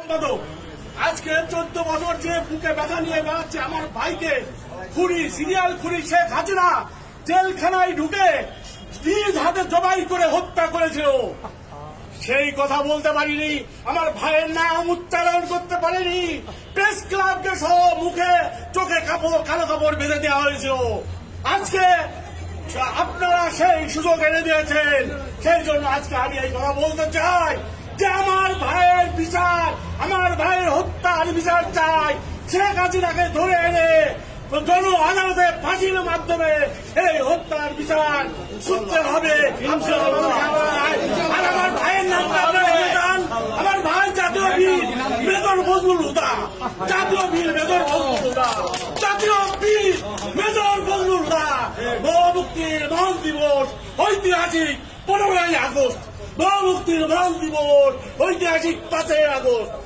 সম্পাদক আজকে 14 বছর যে বুকে ব্যথা নিয়ে বেড়াচ্ছে আমার ভাইকে খুনি সিরিয়াল খুনি শেখ হাসিনা জেলখানায় ঢুকে নিজ হাতে জবাই করে হত্যা করেছিল। সেই কথা বলতে পারিনি, আমার ভাইয়ের নাম উচ্চারণ করতে পারিনি। প্রেস ক্লাবকে সহ মুখে চোখে কালো কাপড় বেঁধে দেওয়া হয়েছিল। আজকে আপনারা সেই সুযোগ এনে দিয়েছেন, সেই জন্য আজকে আমি এই কথা বলতে চাই যে আমার ভাইয়ের বিচার, আমার ভাইয়ের হত্যার বিচার চাই। শেখ হাসিনাকে ধরে এনে জন আদালতে ফাঁসির মাধ্যমে এই হত্যার বিচার শুনতে হবে। আর আমার ভাইয়ের নামটা আপনারা জানান, আমার ভাই জাতীয় বীর মেজর ফজলুল হুদা, জাতীয় বীর মেজর ফজলুল হুদা, জাতীয় বীর মেজর ফজলুল হুদা। মুক্তির মহান দিবস ঐতিহাসিক 15ই আগস্ট, মুক্তির মহান দিবস ঐতিহাসিক 5ই আগস্ট।